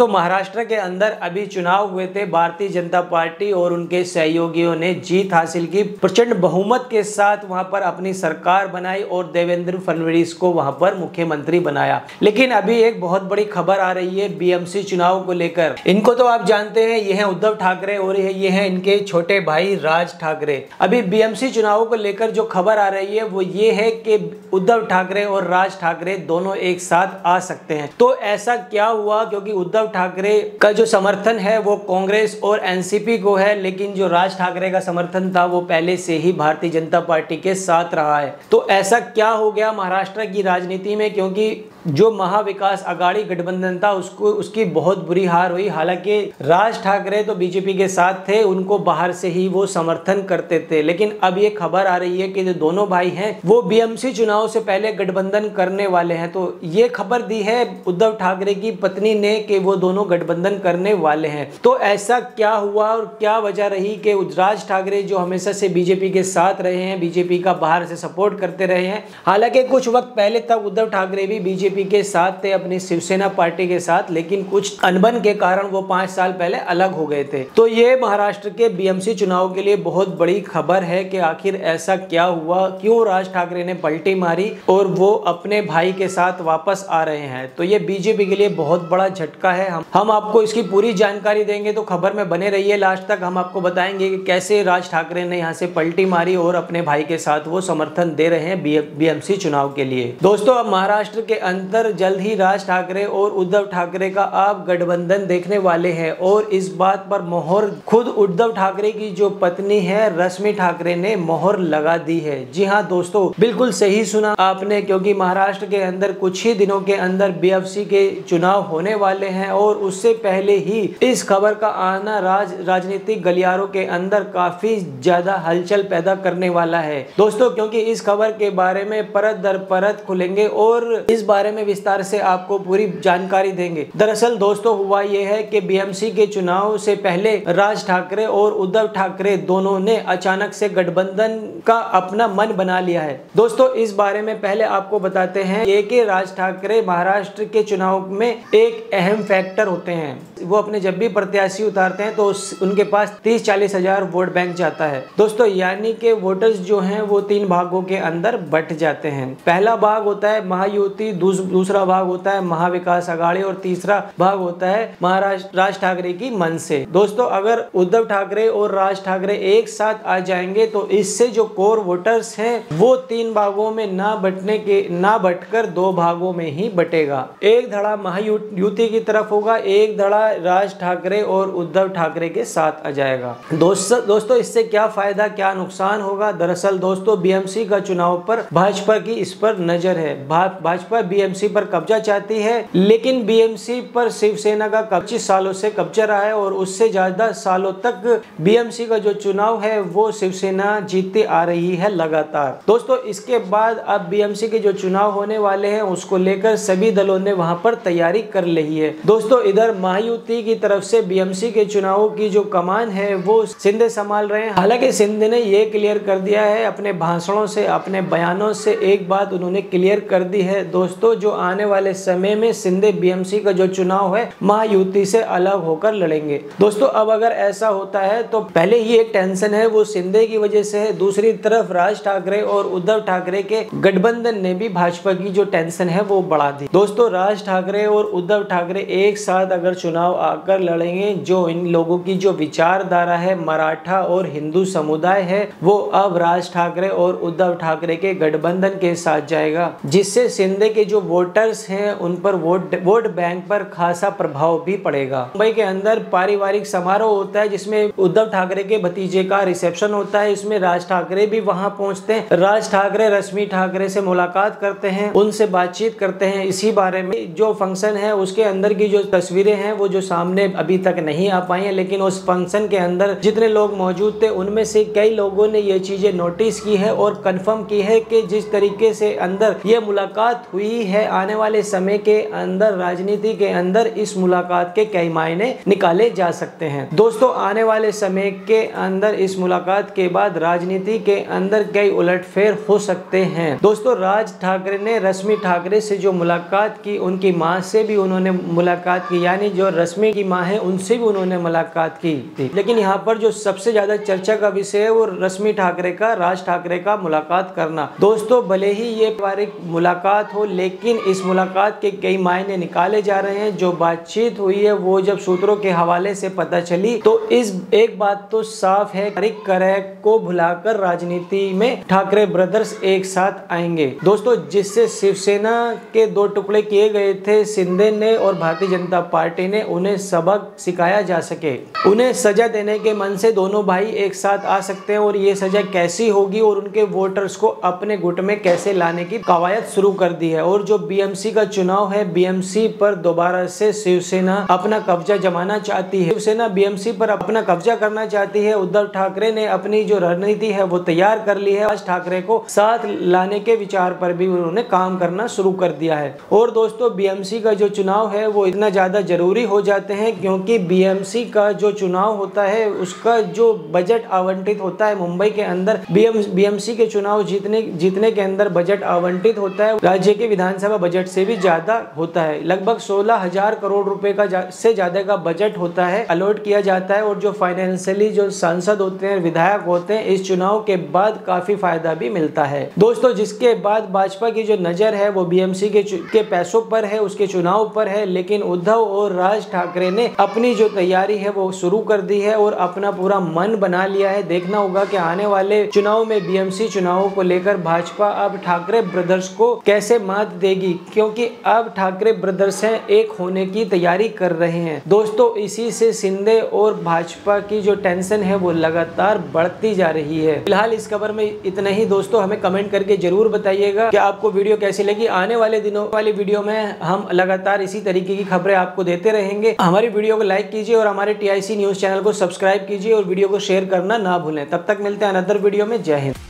दोस्तों महाराष्ट्र के अंदर अभी चुनाव हुए थे। भारतीय जनता पार्टी और उनके सहयोगियों ने जीत हासिल की, प्रचंड बहुमत के साथ वहां पर अपनी सरकार बनाई और देवेंद्र फडणवीस को वहां पर मुख्यमंत्री बनाया। लेकिन अभी एक बहुत बड़ी खबर आ रही है बीएमसी चुनाव को लेकर। इनको तो आप जानते हैं, ये हैं उद्धव ठाकरे और ये हैं इनके छोटे भाई राज ठाकरे। अभी बीएमसी चुनाव को लेकर जो खबर आ रही है वो ये है कि उद्धव ठाकरे और राज ठाकरे दोनों एक साथ आ सकते हैं। तो ऐसा क्या हुआ? क्योंकि उद्धव ठाकरे का जो समर्थन है वो कांग्रेस और एनसीपी को है, लेकिन जो राज ठाकरे का समर्थन था वो पहले से ही भारतीय जनता पार्टी के साथ रहा है। तो ऐसा क्या हो गया महाराष्ट्र की राजनीति में? क्योंकि जो महाविकास आघाड़ी गठबंधन था उसकी बहुत बुरी हार हुई। हालांकि राज ठाकरे तो बीजेपी के साथ थे, उनको बाहर से ही वो समर्थन करते थे। लेकिन अब ये खबर आ रही है कि जो दोनों भाई हैं वो बीएमसी चुनाव से पहले गठबंधन करने वाले हैं। तो ये खबर दी है उद्धव ठाकरे की पत्नी ने कि वो दोनों गठबंधन करने वाले हैं। तो ऐसा क्या हुआ और क्या वजह रही कि राज ठाकरे जो हमेशा से बीजेपी के साथ रहे हैं, बीजेपी का बाहर से सपोर्ट करते रहे हैं। हालांकि कुछ वक्त पहले तक उद्धव ठाकरे भी बीजेपी के साथ थे, अपनी शिवसेना पार्टी के साथ, लेकिन कुछ अनबन के कारण वो 5 साल पहले अलग हो गए थे। तो ये महाराष्ट्र के बीएमसी चुनाव के लिए बहुत बड़ी खबर है कि आखिर ऐसा क्या हुआ, क्यों राज ठाकरे ने पलटी मारी और वो अपने भाई के साथ वापस आ रहे हैं। तो ये बीजेपी के लिए बहुत बड़ा झटका है। हम आपको इसकी पूरी जानकारी देंगे, तो खबर में बने रहिए लास्ट तक। हम आपको बताएंगे कि कैसे राज ठाकरे ने यहाँ से पलटी मारी और अपने भाई के साथ वो समर्थन दे रहे हैं बीएमसी चुनाव के लिए। दोस्तों अब महाराष्ट्र के अंदर जल्द ही राज ठाकरे और उद्धव ठाकरे का आप गठबंधन देखने वाले हैं और इस बात पर मोहर खुद उद्धव ठाकरे की जो पत्नी है रश्मि ठाकरे ने मोहर लगा दी है। जी हाँ दोस्तों, बिल्कुल सही सुना आपने, क्योंकि महाराष्ट्र के अंदर कुछ ही दिनों के अंदर बीएमसी के चुनाव होने वाले हैं और उससे पहले ही इस खबर का आना राजनीतिक गलियारों के अंदर काफी ज्यादा हलचल पैदा करने वाला है दोस्तों। क्योंकि इस खबर के बारे में परत दर परत खुलेंगे और इस बारे में विस्तार से आपको पूरी जानकारी देंगे। दरअसल दोस्तों हुआ यह है कि बीएमसी के चुनाव से पहले राज ठाकरे और उद्धव ठाकरे दोनों ने अचानक से गठबंधन का अपना मन बना लिया है। दोस्तों इस बारे में पहले आपको बताते हैं कि राज ठाकरे महाराष्ट्र के चुनाव में एक अहम फैक्टर होते हैं। वो अपने जब भी प्रत्याशी उतारते हैं तो उनके पास 30-40 हजार वोट बैंक जाता है दोस्तों। यानी कि वोटर्स जो हैं वो 3 भागों के अंदर बट जाते हैं। पहला भाग होता है महायुति, दूसरा भाग होता है महाविकास आघाड़ी और तीसरा भाग होता है महाराष्ट्र राज ठाकरे की मन से। दोस्तों अगर उद्धव ठाकरे और राज ठाकरे एक साथ आ जाएंगे तो इससे जो कोर वोटर्स हैं वो 3 भागों में ना बटकर 2 भागों में ही बटेगा। एक धड़ा महायुति की तरफ होगा, एक धड़ा राज ठाकरे और उद्धव ठाकरे के साथ आ जाएगा। दोस्तों इससे क्या फायदा क्या नुकसान होगा? दरअसल दोस्तों बीएमसी का चुनाव पर भाजपा की इस पर नजर है। भाजपा बीएमसी पर कब्जा चाहती है, लेकिन बीएमसी पर शिवसेना का 25 सालों से कब्जा रहा है और उससे ज्यादा सालों तक बीएमसी का जो चुनाव है वो शिवसेना जीतती आ रही है लगातार। दोस्तों इसके बाद अब बीएमसी के जो चुनाव होने वाले हैं उसको लेकर सभी दलों ने वहां पर तैयारी कर ली है। दोस्तों इधर महायुति की तरफ से बीएमसी के चुनावों की जो कमान है वो शिंदे संभाल रहे हैं। हालांकि शिंदे ने ये क्लियर कर दिया है अपने भाषणों से, अपने बयानों से एक बात उन्होंने क्लियर कर दी है दोस्तों, जो आने वाले समय में शिंदे बीएमसी का जो चुनाव है महायुति से अलग होकर लड़ेंगे। दोस्तों अब अगर ऐसा होता है तो पहले ही एक टेंशन है वो शिंदे की वजह से है, दूसरी तरफ राज ठाकरे और उद्धव ठाकरे के गठबंधन ने भी भाजपा की जो टेंशन है वो बढ़ा दी। दोस्तों राज ठाकरे और उद्धव ठाकरे एक साथ अगर चुनाव आकर लड़ेंगे, जो इन लोगों की जो विचारधारा है मराठा और हिंदू समुदाय है वो अब राज ठाकरे और उद्धव ठाकरे के गठबंधन के साथ जाएगा, जिससे शिंदे के जो वोटर्स हैं उन पर वोट बैंक पर खासा प्रभाव भी पड़ेगा। मुंबई के अंदर पारिवारिक समारोह होता है जिसमें उद्धव ठाकरे के भतीजे का रिसेप्शन होता है। इसमें राज ठाकरे भी वहां पहुंचते हैं। राज ठाकरे रश्मि ठाकरे से मुलाकात करते हैं, उनसे बातचीत करते हैं इसी बारे में। जो फंक्शन है उसके अंदर की जो तस्वीरें हैं वो जो सामने अभी तक नहीं आ पाई है, लेकिन उस फंक्शन के अंदर जितने लोग मौजूद थे उनमें से कई लोगों ने ये चीजें नोटिस की है और कंफर्म की है कि जिस तरीके से अंदर ये मुलाकात हुई है, आने वाले समय के अंदर राजनीति के अंदर इस मुलाकात के कई मायने निकाले जा सकते हैं। दोस्तों आने वाले समय के अंदर इस मुलाकात के बाद राजनीति के अंदर कई उलटफेर हो सकते हैं। दोस्तों राज ठाकरे ने रश्मि ठाकरे से जो मुलाकात की, उनकी मां से भी उन्होंने मुलाकात मुलाकात की, यानी जो रश्मि की माँ है उनसे भी उन्होंने मुलाकात की थी। लेकिन यहाँ पर जो सबसे ज्यादा चर्चा का विषय है वो रश्मि ठाकरे का, राज ठाकरे का मुलाकात करना। दोस्तों भले ही ये पारिवारिक मुलाकात हो, लेकिन इस मुलाकात के कई मायने निकाले जा रहे हैं। जो बातचीत हुई है वो जब सूत्रों के हवाले से पता चली तो इस एक बात तो साफ है, पारिवारिक कलह को भुलाकर राजनीति में ठाकरे ब्रदर्स एक साथ आएंगे। दोस्तों जिससे शिवसेना के दो टुकड़े किए गए थे शिंदे ने और भारतीय जनता पार्टी ने, उन्हें सबक सिखाया जा सके, उन्हें सजा देने के मन से दोनों भाई एक साथ आ सकते हैं। और ये सजा कैसी होगी और उनके वोटर्स को अपने गुट में कैसे लाने की कवायद शुरू कर दी है। और जो बीएमसी का चुनाव है, बीएमसी पर दोबारा से शिवसेना अपना कब्जा जमाना चाहती है, शिवसेना बीएमसी पर अपना कब्जा करना चाहती है। उद्धव ठाकरे ने अपनी जो रणनीति है वो तैयार कर ली है। राज ठाकरे को साथ लाने के विचार पर भी उन्होंने काम करना शुरू कर दिया है। और दोस्तों बीएमसी का जो चुनाव है वो इतना ज्यादा जरूरी हो जाते हैं क्योंकि बीएमसी का जो चुनाव होता है उसका जो बजट आवंटित होता है मुंबई के अंदर, बीएमसी के चुनाव जीतने के अंदर बजट आवंटित होता है राज्य के विधानसभा बजट से भी ज्यादा होता है। लगभग 16,000 करोड़ रुपए का से ज्यादा का बजट होता है, अलॉट किया जाता है। और जो फाइनेंशियली जो सांसद होते हैं, विधायक होते हैं, इस चुनाव के बाद काफी फायदा भी मिलता है। दोस्तों जिसके बाद भाजपा की जो नजर है वो बीएमसी के पैसों पर है, उसके चुनाव पर है। लेकिन उद्धव और राज ठाकरे ने अपनी जो तैयारी है वो शुरू कर दी है और अपना पूरा मन बना लिया है। देखना होगा कि आने वाले चुनाव में बीएमसी चुनावों को लेकर भाजपा अब ठाकरे ब्रदर्स को कैसे मात देगी, क्योंकि अब ठाकरे ब्रदर्स हैं एक होने की तैयारी कर रहे हैं। दोस्तों इसी से शिंदे और भाजपा की जो टेंशन है वो लगातार बढ़ती जा रही है। फिलहाल इस खबर में इतना ही। दोस्तों हमें कमेंट करके जरूर बताइएगा कि आपको वीडियो कैसी लगी। आने वाले दिनों वाली वीडियो में हम लगातार इसी तरीके की खबरें आपको देते रहेंगे। हमारी वीडियो को लाइक कीजिए और हमारे TIC न्यूज चैनल को सब्सक्राइब कीजिए और वीडियो को शेयर करना ना भूलें। तब तक मिलते हैं अनदर वीडियो में। जय हिंद।